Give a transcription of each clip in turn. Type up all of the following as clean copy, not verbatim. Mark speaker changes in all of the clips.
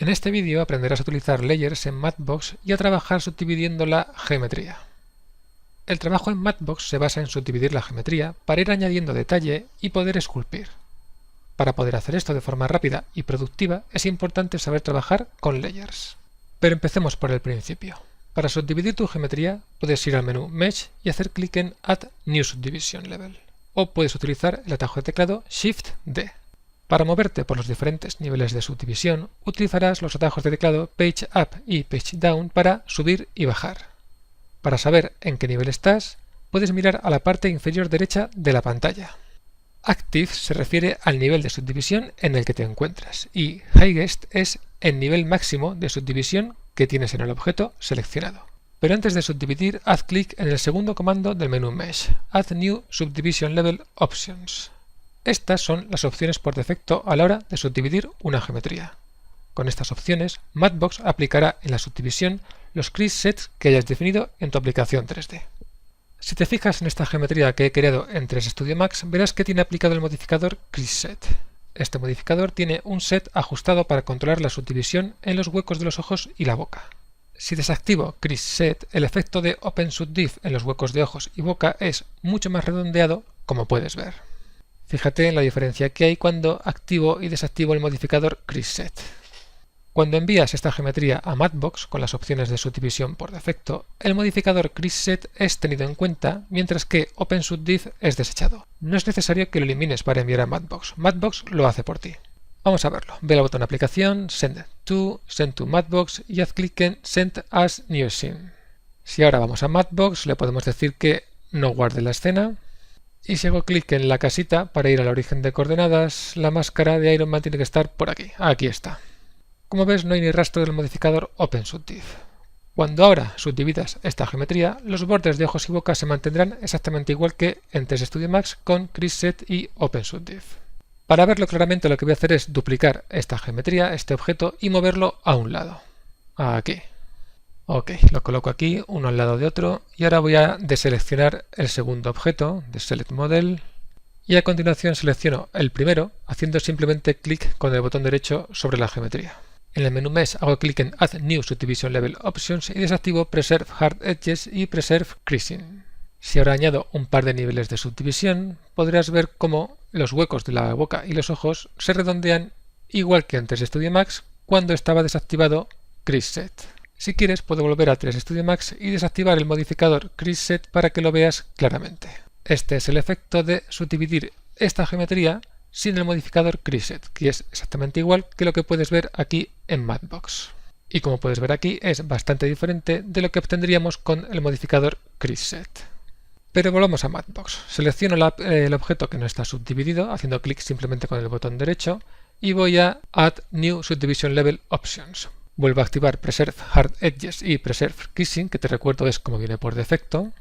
Speaker 1: En este vídeo aprenderás a utilizar layers en Matchbox y a trabajar subdividiendo la geometría. El trabajo en Matchbox se basa en subdividir la geometría para ir añadiendo detalle y poder esculpir. Para poder hacer esto de forma rápida y productiva es importante saber trabajar con layers. Pero empecemos por el principio. Para subdividir tu geometría puedes ir al menú Mesh y hacer clic en Add New Subdivision Level. O puedes utilizar el atajo de teclado Shift-D. Para moverte por los diferentes niveles de subdivisión, utilizarás los atajos de teclado Page Up y Page Down para subir y bajar. Para saber en qué nivel estás, puedes mirar a la parte inferior derecha de la pantalla. Active se refiere al nivel de subdivisión en el que te encuentras y Highest es el nivel máximo de subdivisión que tienes en el objeto seleccionado. Pero antes de subdividir, haz clic en el segundo comando del menú Mesh, Add New Subdivision Level Options. Estas son las opciones por defecto a la hora de subdividir una geometría. Con estas opciones, Matchbox aplicará en la subdivisión los crease sets que hayas definido en tu aplicación 3D. Si te fijas en esta geometría que he creado en 3 Studio Max, verás que tiene aplicado el modificador creaseSet. Este modificador tiene un set ajustado para controlar la subdivisión en los huecos de los ojos y la boca. Si desactivo creaseSet, el efecto de OpenSubdiv en los huecos de ojos y boca es mucho más redondeado, como puedes ver. Fíjate en la diferencia que hay cuando activo y desactivo el modificador creaseSet. Cuando envías esta geometría a Matchbox con las opciones de subdivisión por defecto, el modificador creaseSet es tenido en cuenta, mientras que OpenSubdiv es desechado. No es necesario que lo elimines para enviar a Matchbox. Matchbox lo hace por ti. Vamos a verlo. Ve al botón Aplicación, Send to Matchbox y haz clic en Send as New Scene. Si ahora vamos a Matchbox, le podemos decir que no guarde la escena. Y si hago clic en la casita para ir al origen de coordenadas, la máscara de Iron Man tiene que estar por aquí. Aquí está. Como ves, no hay ni rastro del modificador OpenSubdiv. Cuando ahora subdividas esta geometría, los bordes de ojos y boca se mantendrán exactamente igual que en 3 Studio Max con creaseSet y OpenSubdiv. Para verlo claramente, lo que voy a hacer es duplicar esta geometría, este objeto, y moverlo a un lado. Aquí. Ok, lo coloco aquí, uno al lado de otro, y ahora voy a deseleccionar el segundo objeto, de Select Model, y a continuación selecciono el primero, haciendo simplemente clic con el botón derecho sobre la geometría. En el menú Mesh hago clic en Add New Subdivision Level Options y desactivo Preserve Hard Edges y Preserve Creasing. Si ahora añado un par de niveles de subdivisión, podrás ver cómo los huecos de la boca y los ojos se redondean igual que en 3 Studio Max cuando estaba desactivado creaseSet. Si quieres, puedo volver a 3 Studio Max y desactivar el modificador creaseSet para que lo veas claramente. Este es el efecto de subdividir esta geometría sin el modificador creaseSet, que es exactamente igual que lo que puedes ver aquí en Matchbox. Y como puedes ver aquí, es bastante diferente de lo que obtendríamos con el modificador creaseSet. Pero volvamos a Matchbox. Selecciono el objeto que no está subdividido, haciendo clic simplemente con el botón derecho, y voy a Add New Subdivision Level Options. Vuelvo a activar Preserve Hard Edges y Preserve Creasing, que te recuerdo es como viene por defecto,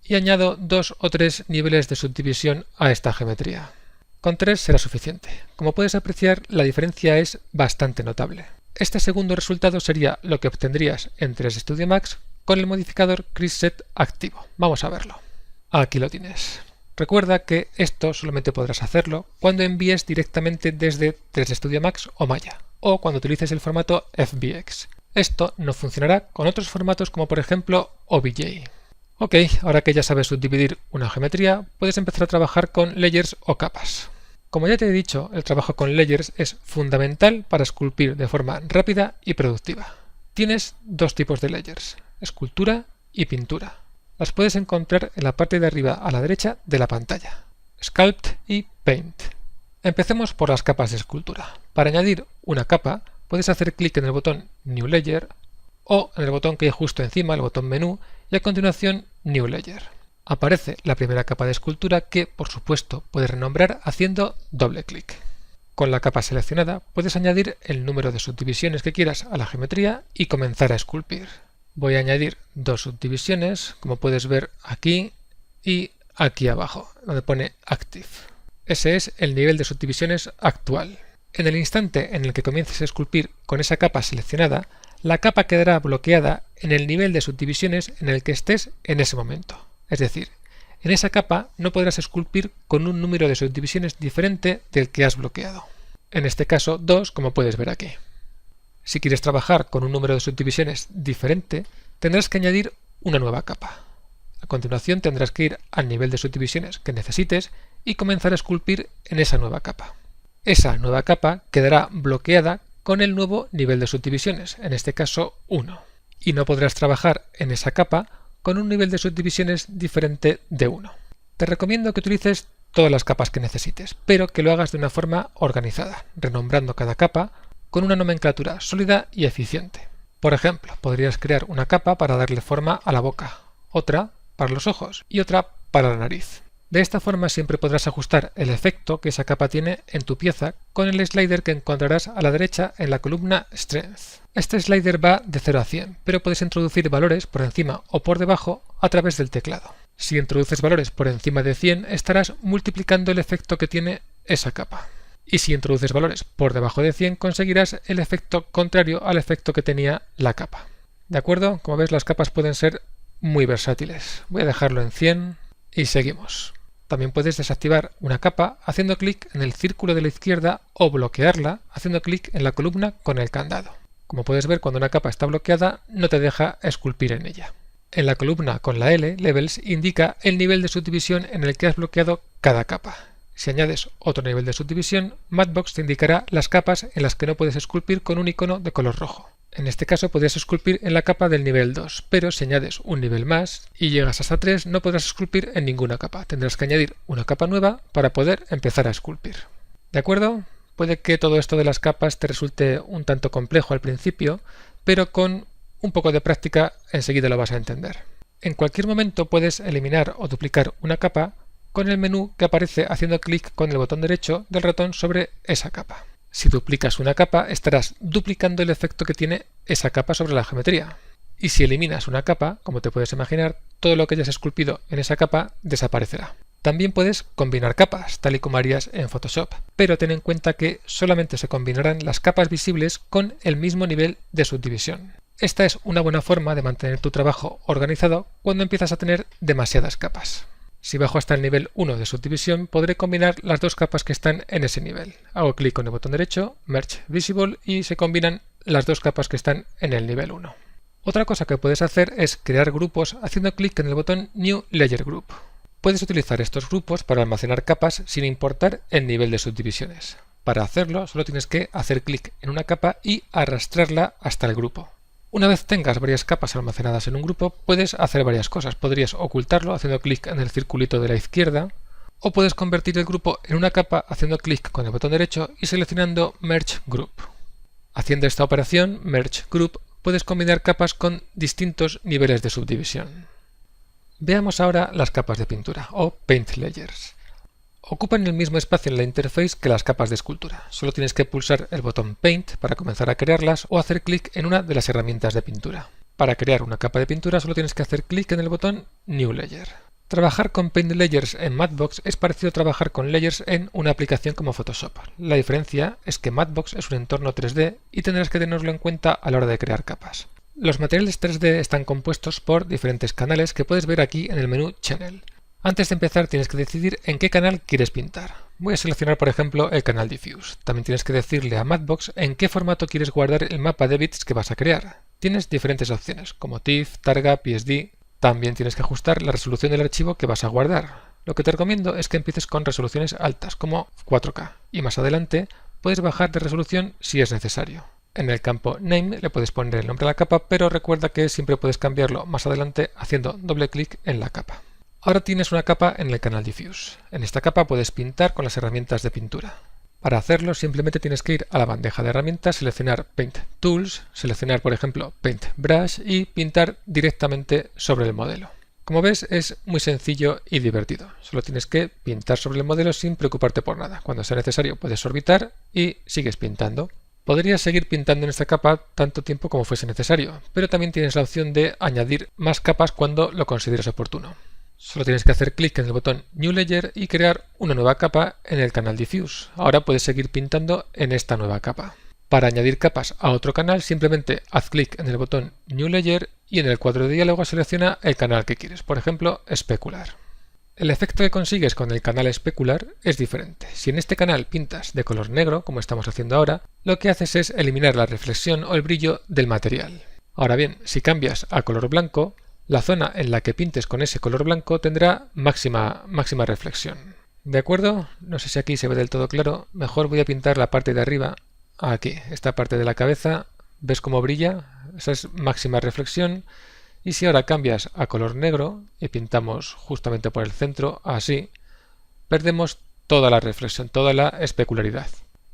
Speaker 1: y añado 2 o 3 niveles de subdivisión a esta geometría. Con 3 será suficiente. Como puedes apreciar, la diferencia es bastante notable. Este segundo resultado sería lo que obtendrías en 3 Studio Max con el modificador creaseSet activo. Vamos a verlo. Aquí lo tienes. Recuerda que esto solamente podrás hacerlo cuando envíes directamente desde 3 Studio Max o Maya, o cuando utilices el formato FBX. Esto no funcionará con otros formatos como por ejemplo OBJ. Ok, ahora que ya sabes subdividir una geometría, puedes empezar a trabajar con layers o capas. Como ya te he dicho, el trabajo con layers es fundamental para esculpir de forma rápida y productiva. Tienes dos tipos de layers, escultura y pintura. Las puedes encontrar en la parte de arriba a la derecha de la pantalla, Sculpt y Paint. Empecemos por las capas de escultura. Para añadir una capa, puedes hacer clic en el botón New Layer o en el botón que hay justo encima, el botón Menú, y a continuación New Layer. Aparece la primera capa de escultura que, por supuesto, puedes renombrar haciendo doble clic. Con la capa seleccionada puedes añadir el número de subdivisiones que quieras a la geometría y comenzar a esculpir. Voy a añadir 2 subdivisiones, como puedes ver aquí y aquí abajo, donde pone Active. Ese es el nivel de subdivisiones actual. En el instante en el que comiences a esculpir con esa capa seleccionada, la capa quedará bloqueada en el nivel de subdivisiones en el que estés en ese momento. Es decir, en esa capa no podrás esculpir con un número de subdivisiones diferente del que has bloqueado. En este caso 2, como puedes ver aquí. Si quieres trabajar con un número de subdivisiones diferente, tendrás que añadir una nueva capa. A continuación tendrás que ir al nivel de subdivisiones que necesites y comenzar a esculpir en esa nueva capa. Esa nueva capa quedará bloqueada con el nuevo nivel de subdivisiones, en este caso 1, y no podrás trabajar en esa capa con un nivel de subdivisiones diferente de 1. Te recomiendo que utilices todas las capas que necesites, pero que lo hagas de una forma organizada, renombrando cada capa con una nomenclatura sólida y eficiente. Por ejemplo, podrías crear una capa para darle forma a la boca, otra para los ojos y otra para la nariz. De esta forma siempre podrás ajustar el efecto que esa capa tiene en tu pieza con el slider que encontrarás a la derecha en la columna Strength. Este slider va de 0 a 100, pero puedes introducir valores por encima o por debajo a través del teclado. Si introduces valores por encima de 100, estarás multiplicando el efecto que tiene esa capa. Y si introduces valores por debajo de 100, conseguirás el efecto contrario al efecto que tenía la capa. ¿De acuerdo? Como ves, las capas pueden ser muy versátiles. Voy a dejarlo en 100 y seguimos. También puedes desactivar una capa haciendo clic en el círculo de la izquierda o bloquearla haciendo clic en la columna con el candado. Como puedes ver, cuando una capa está bloqueada no te deja esculpir en ella. En la columna con la L, Levels, indica el nivel de subdivisión en el que has bloqueado cada capa. Si añades otro nivel de subdivisión, Matchbox te indicará las capas en las que no puedes esculpir con un icono de color rojo. En este caso podrías esculpir en la capa del nivel 2, pero si añades un nivel más y llegas hasta 3 no podrás esculpir en ninguna capa. Tendrás que añadir una capa nueva para poder empezar a esculpir. ¿De acuerdo? Puede que todo esto de las capas te resulte un tanto complejo al principio, pero con un poco de práctica enseguida lo vas a entender. En cualquier momento puedes eliminar o duplicar una capa con el menú que aparece haciendo clic con el botón derecho del ratón sobre esa capa. Si duplicas una capa, estarás duplicando el efecto que tiene esa capa sobre la geometría. Y si eliminas una capa, como te puedes imaginar, todo lo que hayas esculpido en esa capa desaparecerá. También puedes combinar capas, tal y como harías en Photoshop, pero ten en cuenta que solamente se combinarán las capas visibles con el mismo nivel de subdivisión. Esta es una buena forma de mantener tu trabajo organizado cuando empiezas a tener demasiadas capas. Si bajo hasta el nivel 1 de subdivisión, podré combinar las dos capas que están en ese nivel. Hago clic con el botón derecho, Merge Visible, y se combinan las dos capas que están en el nivel 1. Otra cosa que puedes hacer es crear grupos haciendo clic en el botón New Layer Group. Puedes utilizar estos grupos para almacenar capas sin importar el nivel de subdivisiones. Para hacerlo, solo tienes que hacer clic en una capa y arrastrarla hasta el grupo. Una vez tengas varias capas almacenadas en un grupo, puedes hacer varias cosas. Podrías ocultarlo haciendo clic en el circulito de la izquierda, o puedes convertir el grupo en una capa haciendo clic con el botón derecho y seleccionando Merge Group. Haciendo esta operación, Merge Group, puedes combinar capas con distintos niveles de subdivisión. Veamos ahora las capas de pintura, o Paint Layers. Ocupan el mismo espacio en la interface que las capas de escultura. Solo tienes que pulsar el botón Paint para comenzar a crearlas o hacer clic en una de las herramientas de pintura. Para crear una capa de pintura solo tienes que hacer clic en el botón New Layer. Trabajar con Paint Layers en Matchbox es parecido a trabajar con layers en una aplicación como Photoshop. La diferencia es que Matchbox es un entorno 3D y tendrás que tenerlo en cuenta a la hora de crear capas. Los materiales 3D están compuestos por diferentes canales que puedes ver aquí en el menú Channel. Antes de empezar tienes que decidir en qué canal quieres pintar. Voy a seleccionar por ejemplo el canal Diffuse. También tienes que decirle a Matchbox en qué formato quieres guardar el mapa de bits que vas a crear. Tienes diferentes opciones como TIFF, Targa, PSD. También tienes que ajustar la resolución del archivo que vas a guardar. Lo que te recomiendo es que empieces con resoluciones altas como 4K y más adelante puedes bajar de resolución si es necesario. En el campo Name le puedes poner el nombre de la capa, pero recuerda que siempre puedes cambiarlo más adelante haciendo doble clic en la capa. Ahora tienes una capa en el canal Diffuse. En esta capa puedes pintar con las herramientas de pintura. Para hacerlo simplemente tienes que ir a la bandeja de herramientas, seleccionar Paint Tools, seleccionar por ejemplo Paint Brush y pintar directamente sobre el modelo. Como ves es muy sencillo y divertido. Solo tienes que pintar sobre el modelo sin preocuparte por nada. Cuando sea necesario puedes orbitar y sigues pintando. Podrías seguir pintando en esta capa tanto tiempo como fuese necesario, pero también tienes la opción de añadir más capas cuando lo consideres oportuno. Solo tienes que hacer clic en el botón New Layer y crear una nueva capa en el canal Diffuse. Ahora puedes seguir pintando en esta nueva capa. Para añadir capas a otro canal simplemente haz clic en el botón New Layer y en el cuadro de diálogo selecciona el canal que quieres, por ejemplo, especular. El efecto que consigues con el canal especular es diferente. Si en este canal pintas de color negro, como estamos haciendo ahora, lo que haces es eliminar la reflexión o el brillo del material. Ahora bien, si cambias a color blanco, la zona en la que pintes con ese color blanco tendrá máxima reflexión. ¿De acuerdo? No sé si aquí se ve del todo claro. Mejor voy a pintar la parte de arriba, aquí, esta parte de la cabeza. ¿Ves cómo brilla? Esa es máxima reflexión. Y si ahora cambias a color negro y pintamos justamente por el centro, así, perdemos toda la reflexión, toda la especularidad.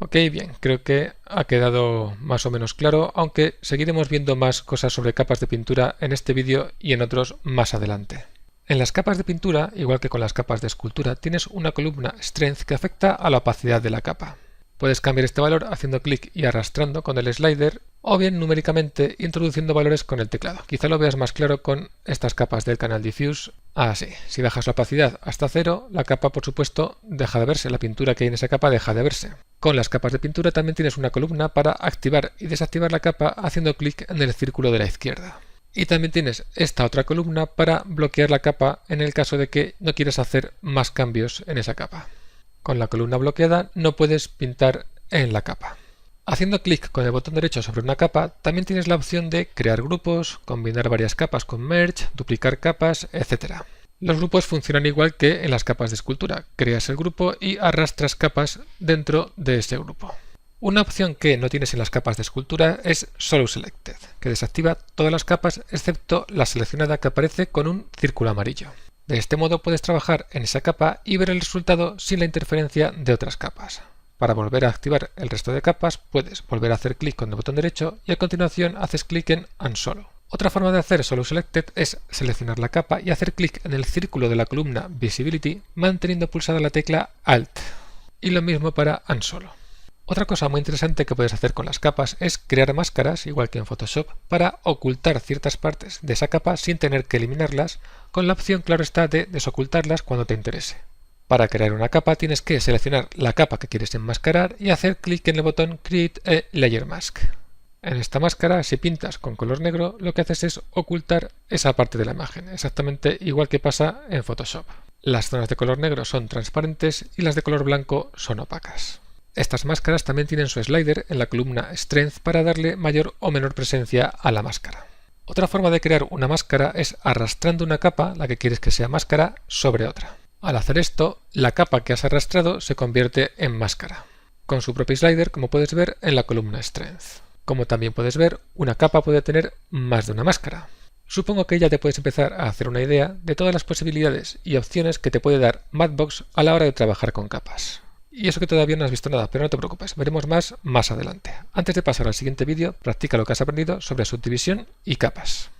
Speaker 1: Ok, bien, creo que ha quedado más o menos claro, aunque seguiremos viendo más cosas sobre capas de pintura en este vídeo y en otros más adelante. En las capas de pintura, igual que con las capas de escultura, tienes una columna Strength que afecta a la opacidad de la capa. Puedes cambiar este valor haciendo clic y arrastrando con el slider, o bien numéricamente introduciendo valores con el teclado. Quizá lo veas más claro con estas capas del canal Diffuse. Así, si bajas la opacidad hasta 0, la capa por supuesto deja de verse, la pintura que hay en esa capa deja de verse. Con las capas de pintura también tienes una columna para activar y desactivar la capa haciendo clic en el círculo de la izquierda. Y también tienes esta otra columna para bloquear la capa en el caso de que no quieras hacer más cambios en esa capa. Con la columna bloqueada no puedes pintar en la capa. Haciendo clic con el botón derecho sobre una capa, también tienes la opción de crear grupos, combinar varias capas con Merge, duplicar capas, etc. Los grupos funcionan igual que en las capas de escultura. Creas el grupo y arrastras capas dentro de ese grupo. Una opción que no tienes en las capas de escultura es Solo Selected, que desactiva todas las capas excepto la seleccionada que aparece con un círculo amarillo. De este modo puedes trabajar en esa capa y ver el resultado sin la interferencia de otras capas. Para volver a activar el resto de capas, puedes volver a hacer clic con el botón derecho y a continuación haces clic en Unsolo. Otra forma de hacer Solo Selected es seleccionar la capa y hacer clic en el círculo de la columna Visibility manteniendo pulsada la tecla Alt. Y lo mismo para Unsolo. Otra cosa muy interesante que puedes hacer con las capas es crear máscaras, igual que en Photoshop, para ocultar ciertas partes de esa capa sin tener que eliminarlas, con la opción, claro está, de desocultarlas cuando te interese. Para crear una capa tienes que seleccionar la capa que quieres enmascarar y hacer clic en el botón Create a Layer Mask. En esta máscara, si pintas con color negro, lo que haces es ocultar esa parte de la imagen, exactamente igual que pasa en Photoshop. Las zonas de color negro son transparentes y las de color blanco son opacas. Estas máscaras también tienen su slider en la columna Strength para darle mayor o menor presencia a la máscara. Otra forma de crear una máscara es arrastrando una capa, la que quieres que sea máscara, sobre otra. Al hacer esto, la capa que has arrastrado se convierte en máscara, con su propio slider como puedes ver en la columna Strength. Como también puedes ver, una capa puede tener más de una máscara. Supongo que ya te puedes empezar a hacer una idea de todas las posibilidades y opciones que te puede dar Mattbox a la hora de trabajar con capas. Y eso que todavía no has visto nada, pero no te preocupes, veremos más adelante. Antes de pasar al siguiente vídeo, practica lo que has aprendido sobre subdivisión y capas.